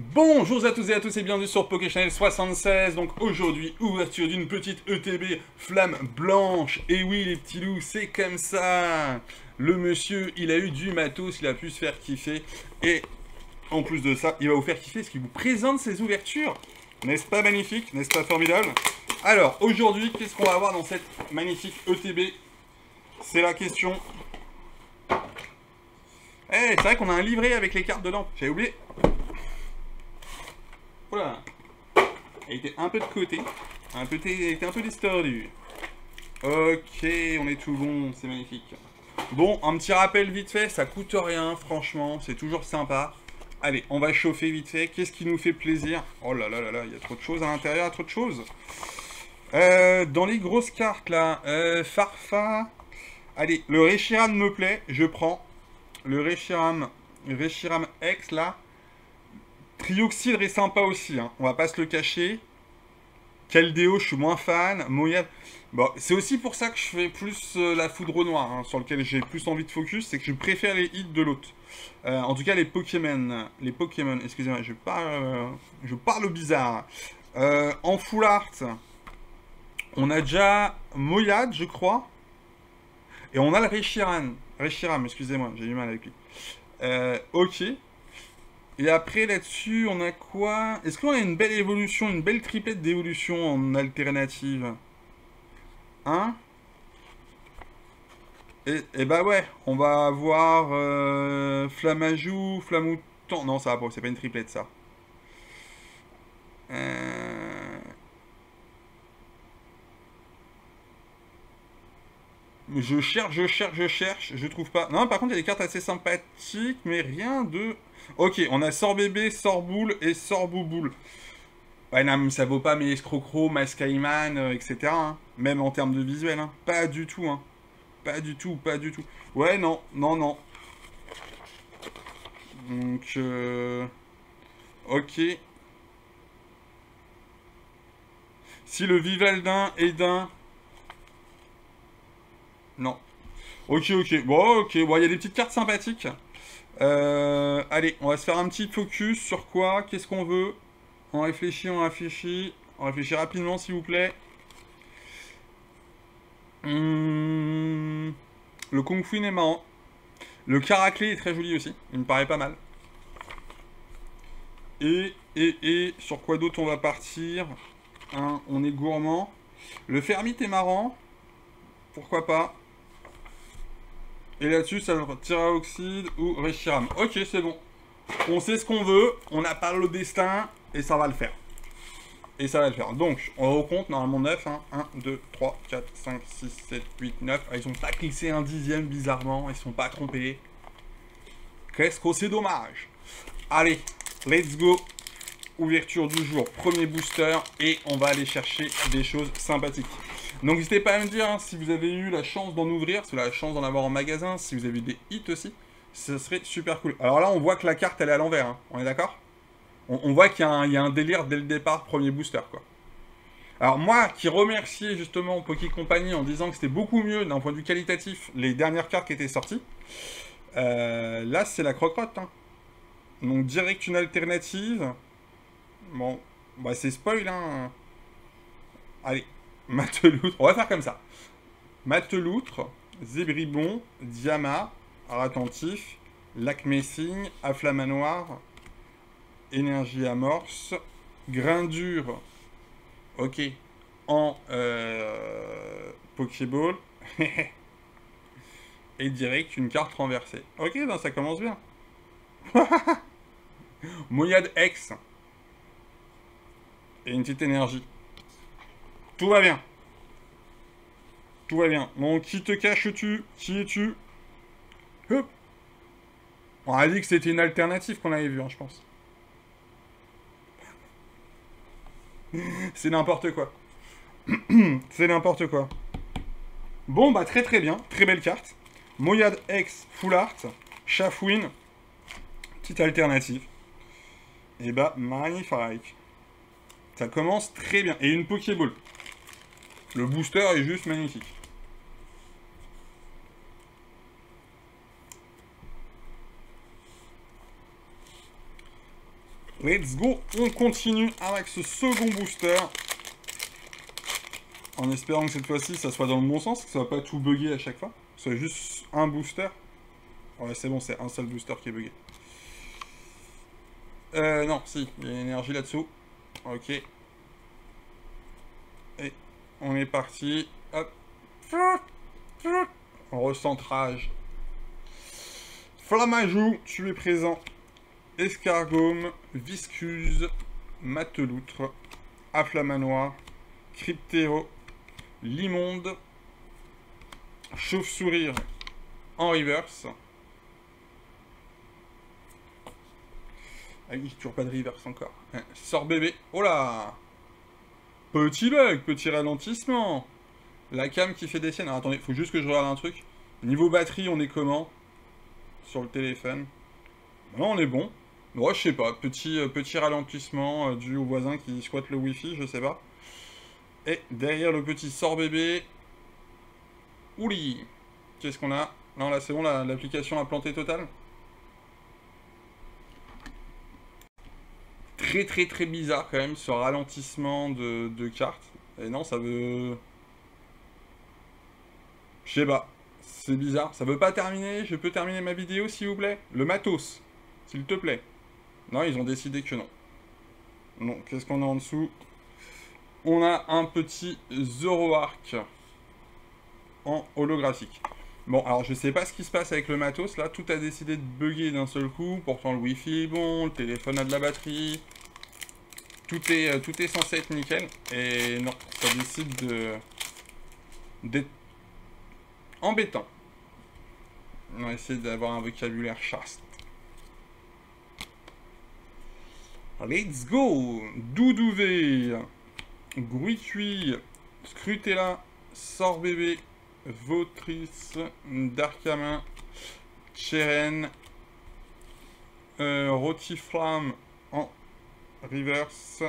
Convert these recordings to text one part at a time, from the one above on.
Bonjour à tous et à tous et bienvenue sur PokéChannel 76. Donc aujourd'hui, ouverture d'une petite ETB flamme blanche. Et oui les petits loups, c'est comme ça. Le monsieur, il a eu du matos, il a pu se faire kiffer. Et en plus de ça, il va vous faire kiffer ce qu'il vous présente ses ouvertures. N'est-ce pas magnifique? N'est-ce pas formidable? Alors aujourd'hui, qu'est-ce qu'on va avoir dans cette magnifique ETB? C'est la question. Eh, c'est vrai qu'on a un livret avec les cartes dedans. J'avais oublié. Voilà. Elle était un peu de côté. Elle était un peu distordue. Ok, on est tout bon, c'est magnifique. Bon, un petit rappel vite fait, ça coûte rien, franchement, c'est toujours sympa. Allez, on va chauffer vite fait. Qu'est-ce qui nous fait plaisir? Oh là là là là, il y a trop de choses à l'intérieur, trop de choses. Dans les grosses cartes là, Farfa. Allez, le Reshiram me plaît, je prends. Le Reshiram X là. Trioxydre est sympa aussi, hein. On va pas se le cacher. Keldeo, je suis moins fan. Moyad. Bon, c'est aussi pour ça que je fais plus la foudre noire, hein, sur lequel j'ai plus envie de focus, c'est que je préfère les hits de l'autre. En tout cas, les Pokémon. Les Pokémon, excusez-moi, je parle au bizarre. En full art, on a déjà Moyad, je crois. Et on a le Reshiram, excusez-moi, j'ai du mal avec lui. Ok. Et après, là-dessus, on a quoi? Est-ce qu'on a une belle évolution, une belle triplette d'évolution en alternative? Hein? Et bah ouais, on va avoir Flamajou, Flamouton. Non, ça va pas, c'est pas une triplette, ça. Euh, je trouve pas. Non, par contre, il y a des cartes assez sympathiques, mais rien de... Ok, on a Sorbébé, Sorboule et Sorbouboule. Ouais, non, mais ça vaut pas mes Escrocro, Mascaiman, etc. hein. Même en termes de visuel, hein. Pas du tout, hein. Pas du tout, pas du tout. Ouais, non, non, non. Donc, ok. Si le Vivaldin est d'un... Non. Ok, ok. Bon, ok. Bon, il y a des petites cartes sympathiques. Allez, on va se faire un petit focus sur quoi? Qu'est-ce qu'on veut? On réfléchit, on réfléchit. On réfléchit rapidement, s'il vous plaît. Le Kung Fu est marrant. Le Caraclé est très joli aussi. Il me paraît pas mal. Sur quoi d'autre on va partir? Hein, on est gourmand. Le Fermite est marrant. Pourquoi pas? Et là-dessus, ça va Tyraoxide ou Reshiram. Ok, c'est bon. On sait ce qu'on veut, on a pas le destin, et ça va le faire. Et ça va le faire. Donc, on recompte normalement 9. Hein. 1, 2, 3, 4, 5, 6, 7, 8, 9. Ah, ils ont pas glissé un dixième bizarrement, ils sont pas trompés. Qu'est-ce que c'est dommage. Allez, let's go. Ouverture du jour, premier booster, et on va aller chercher des choses sympathiques. Donc n'hésitez pas à me dire hein, si vous avez eu la chance d'en ouvrir, si vous avez la chance d'en avoir en magasin, si vous avez eu des hits aussi, ça serait super cool. Alors là, on voit que la carte, elle est à l'envers, hein. On est d'accord? On voit qu'il y a un délire dès le départ, premier booster, quoi. Alors moi, qui remerciais justement Poké Company en disant que c'était beaucoup mieux d'un point de vue qualitatif, les dernières cartes qui étaient sorties, là, c'est la croque-rotte, hein. Donc direct une alternative. Bon, bah c'est spoil, hein. Allez, Mateloutre, on va faire comme ça. Mateloutre, Zébribon, Diama, Attentif, Lac Messing, Afflamanoir, Énergie Amorce, Grindure, ok, en Pokéball, et direct une carte renversée. Ok, ben ça commence bien. Moyade X, et une petite énergie. Tout va bien. Tout va bien. Donc, qui te caches-tu? Qui es-tu? Hop. On a dit que c'était une alternative qu'on avait vue, hein, je pense. C'est n'importe quoi. C'est n'importe quoi. Bon, bah très très bien. Très belle carte. Moyade X Full Art. Chafouine. Petite alternative. Et bah, magnifique. Ça commence très bien. Et une Pokéball. Le booster est juste magnifique. Let's go, on continue avec ce second booster. En espérant que cette fois-ci, ça soit dans le bon sens, que ça va pas tout bugger à chaque fois. Que ce soit juste un booster. Ouais, c'est bon, c'est un seul booster qui est bugué. Non, si, il y a une énergie là-dessous. Ok. Et on est parti. Hop. Recentrage. Flamajou, tu es présent. Escargome, Viscuse, Mateloutre, Afflamanoir, Cryptéo, Limonde, Chauve-sourire en reverse. Ah oui, toujours pas de reverse encore. Sort bébé. Oh là! Petit bug, petit ralentissement. La cam qui fait des siennes. Alors attendez, faut juste que je regarde un truc. Niveau batterie, on est comment? Sur le téléphone. Non, on est bon. Moi, je sais pas. Petit ralentissement dû au voisin qui squatte le wifi, je sais pas. Et derrière le petit sort bébé. Ouli! Qu'est-ce qu'on a? Non, là, c'est bon, l'application a planté total. Très très très bizarre quand même ce ralentissement de cartes. Et non, ça veut... Je sais pas. C'est bizarre. Ça veut pas terminer. Je peux terminer ma vidéo s'il vous plaît? Le matos. S'il te plaît. Non, ils ont décidé que non. Non, qu'est-ce qu'on a en dessous? On a un petit Zoroark en holographique. Bon, alors je sais pas ce qui se passe avec le matos là. Tout a décidé de bugger d'un seul coup. Pourtant le wifi est bon, le téléphone a de la batterie. Tout est censé être nickel. Et non, ça décide d'être embêtant. On va essayer d'avoir un vocabulaire chaste. Let's go! Doudouvé, Gruitui, Scrutella, Sort bébé, Vautrice, Darkamin, Cheren, Rotiflamme en reverse,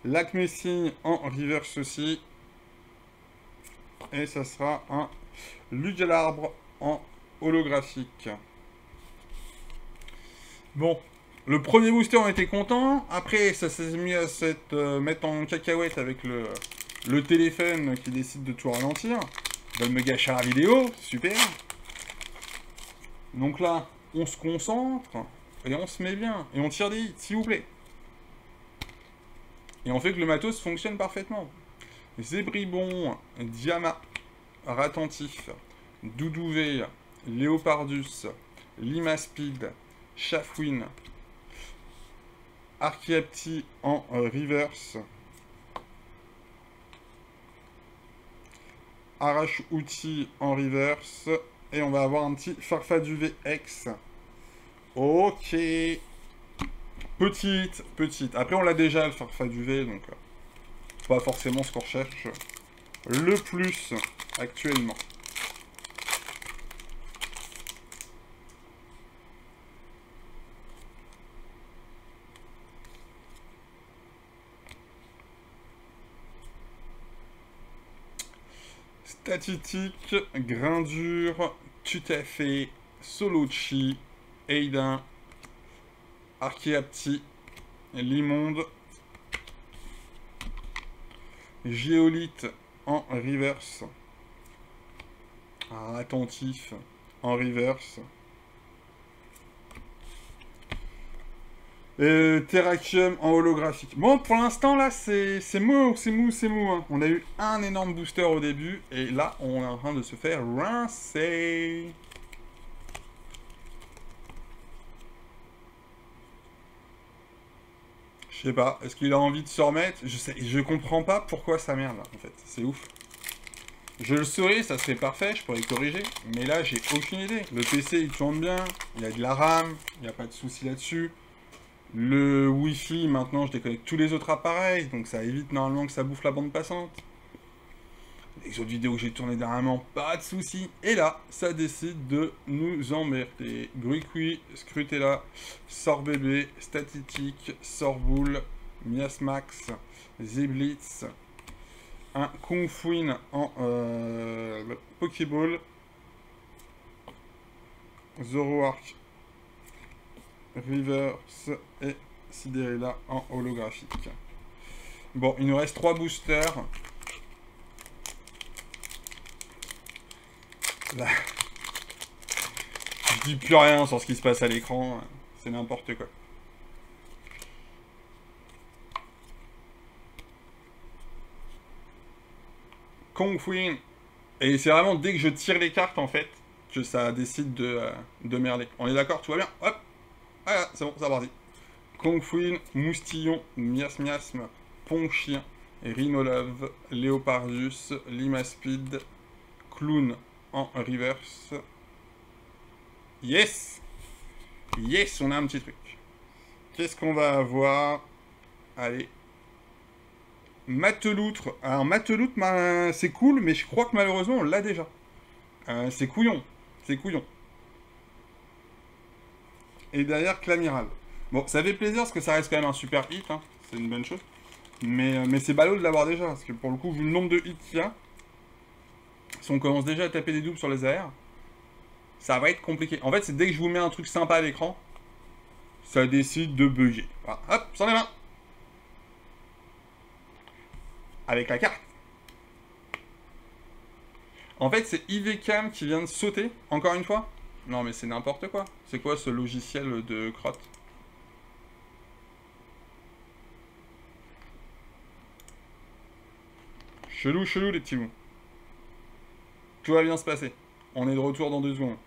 Lacmessigne en reverse aussi, et ça sera un Lugalarbre en holographique. Bon, le premier booster on était content, après ça s'est mis à mettre en cacahuète avec le téléphone qui décide de tout ralentir. Il va me gâcher la vidéo, super. Donc là, on se concentre, et on se met bien, et on tire des hits, s'il vous plaît. Et on fait que le matos fonctionne parfaitement. Zébribon, Diama, Ratentif, Doudouvé, Léopardus, Limaspeed, Chafouine, Archiapti en reverse, Arrache-outil en reverse, et on va avoir un petit Farfaduvé X. Ok. Petite. Après, on l'a déjà, le Farfaduvé, donc pas forcément ce qu'on recherche le plus actuellement. Statistique, Grindure, Tutafé, Solochi, Eidin, Archiapti, Limonde, Géolite en reverse, Attentif en reverse, Terrakium en holographique. Bon, pour l'instant, là, c'est mou. Hein. On a eu un énorme booster au début, et là, on est en train de se faire rincer. Je sais pas, est-ce qu'il a envie de se remettre? Je comprends pas pourquoi ça merde, là, en fait. C'est ouf. Je le saurais, ça serait parfait, je pourrais corriger. Mais là, j'ai aucune idée. Le PC, il tourne bien, il y a de la RAM, il n'y a pas de souci là-dessus. Le Wi-Fi, maintenant, je déconnecte tous les autres appareils, donc ça évite normalement que ça bouffe la bande passante. Les autres vidéos que j'ai tournées dernièrement, pas de soucis. Et là, ça décide de nous emmerder. Gruicui, Scrutella, Sort bébé, Statistique, Sort boule, Miasmax, Ziblitz, un Kung Fuin en Pokéball, Zoroark, Reverse et Sidérilla en holographique. Bon, il nous reste 3 boosters. Là. Je dis plus rien sur ce qui se passe à l'écran. C'est n'importe quoi. Kung Fu. Et c'est vraiment dès que je tire les cartes, en fait, que ça décide de merder. On est d'accord, tout va bien. Hop. Voilà, c'est bon, ça va parti. Kung Fu, Moustillon, Miasmiasme, Ponchien, Rhinolove, Léopardus, Limaspide, Clown en reverse. Yes! Yes, on a un petit truc. Qu'est-ce qu'on va avoir? Allez. Mateloutre. Alors, Mateloutre, c'est cool, mais je crois que malheureusement, on l'a déjà. C'est couillon. C'est couillon. Et derrière, Clamiral. Bon, ça fait plaisir parce que ça reste quand même un super hit. Hein. C'est une bonne chose. Mais c'est ballot de l'avoir déjà. Parce que pour le coup, vu le nombre de hits qu'il y a, si on commence déjà à taper des doubles sur les AR, ça va être compliqué. En fait, c'est dès que je vous mets un truc sympa à l'écran, ça décide de bugger. Voilà. Hop, c'en est là. Avec la carte. En fait, c'est IVCam qui vient de sauter, encore une fois. Non, mais c'est n'importe quoi. C'est quoi ce logiciel de crotte? Chelou, chelou, les petits loups. Tout va bien se passer. On est de retour dans 2 secondes.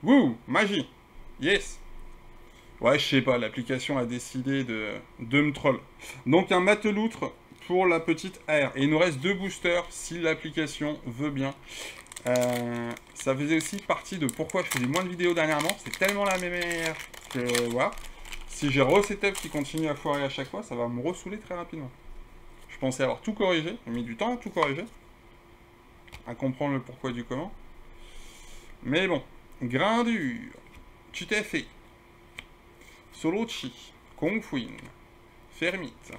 Wouh, magie. Yes. Ouais, je sais pas, l'application a décidé de me troll. Donc un mateloutre pour la petite AR. Et il nous reste 2 boosters si l'application veut bien. Ça faisait aussi partie de pourquoi je faisais moins de vidéos dernièrement. C'est tellement la même que voilà. Si j'ai resetup qui continue à foirer à chaque fois, ça va me ressouler très rapidement. Je pensais avoir tout corrigé. J'ai mis du temps à tout corriger. À comprendre le pourquoi du comment. Mais bon. Grain dur. Tu t'es fait. Solochi, Kung Fu, Fermite,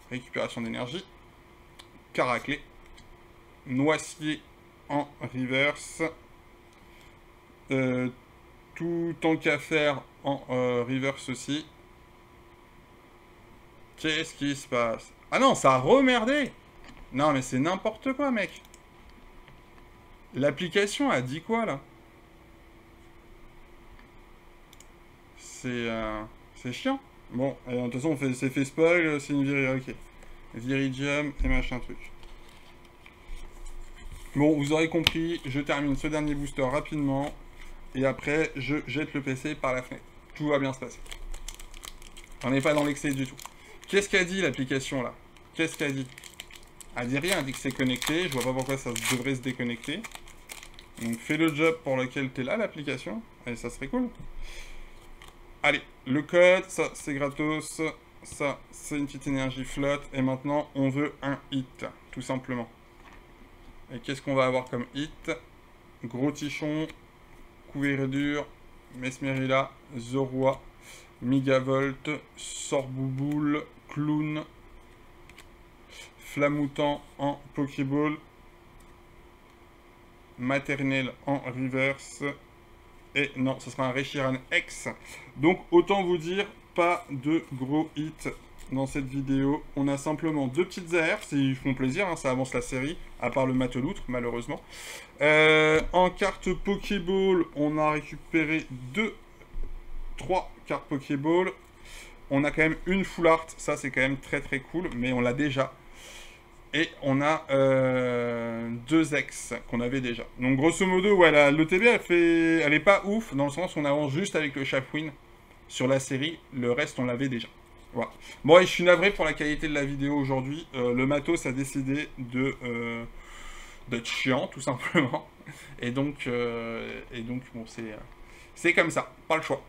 récupération d'énergie, Caraclé, Noisier en reverse, tout tant qu'à faire en reverse aussi. Qu'est-ce qui se passe? Ah non, ça a remerdé! Non mais c'est n'importe quoi, mec! L'application a dit quoi, là? C'est chiant. Bon, de toute façon, c'est fait spoil, c'est une ok. Viridium et machin truc. Bon, vous aurez compris, je termine ce dernier booster rapidement. Et après, je jette le PC par la fenêtre. Tout va bien se passer. On n'est pas dans l'excès du tout. Qu'est-ce qu'a dit l'application, là? Qu'est-ce qu'a dit? Elle dit rien, elle dit que c'est connecté. Je vois pas pourquoi ça devrait se déconnecter. Donc, fais le job pour lequel tu es là, l'application. Et ça serait cool. Allez, le code, ça c'est gratos, ça c'est une petite énergie flotte, et maintenant on veut un hit, tout simplement. Et qu'est-ce qu'on va avoir comme hit? Gros Tichon, Couverture, Mesmerilla, Zorua, Megavolt, Sorbouboule, Clown, Flamoutant en Pokéball, Maternel en reverse. Et non, ce sera un Reshiram X. Donc, autant vous dire, pas de gros hits dans cette vidéo. On a simplement 2 petites AR. Ils font plaisir, hein, ça avance la série. À part le mateloutre, malheureusement. En carte Pokéball, on a récupéré 3 cartes Pokéball. On a quand même une Full Art. Ça, c'est quand même très très cool. Mais on l'a déjà. Et on a 2 ex qu'on avait déjà. Donc grosso modo, ouais, l'ETB elle est pas ouf, dans le sens où on avance juste avec le Chapwin sur la série. Le reste, on l'avait déjà. Voilà. Bon, et je suis navré pour la qualité de la vidéo aujourd'hui. Le matos a décidé d'être chiant, tout simplement. Et donc bon, c'est comme ça. Pas le choix.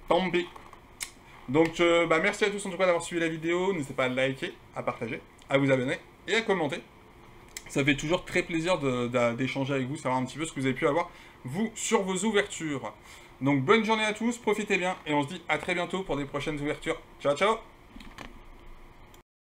Tant pis. Donc, merci à tous en tout cas d'avoir suivi la vidéo. N'hésitez pas à liker, à partager, à vous abonner et à commenter. Ça fait toujours très plaisir d'échanger avec vous, savoir un petit peu ce que vous avez pu avoir, vous, sur vos ouvertures. Donc bonne journée à tous, profitez bien, et on se dit à très bientôt pour des prochaines ouvertures. Ciao, ciao!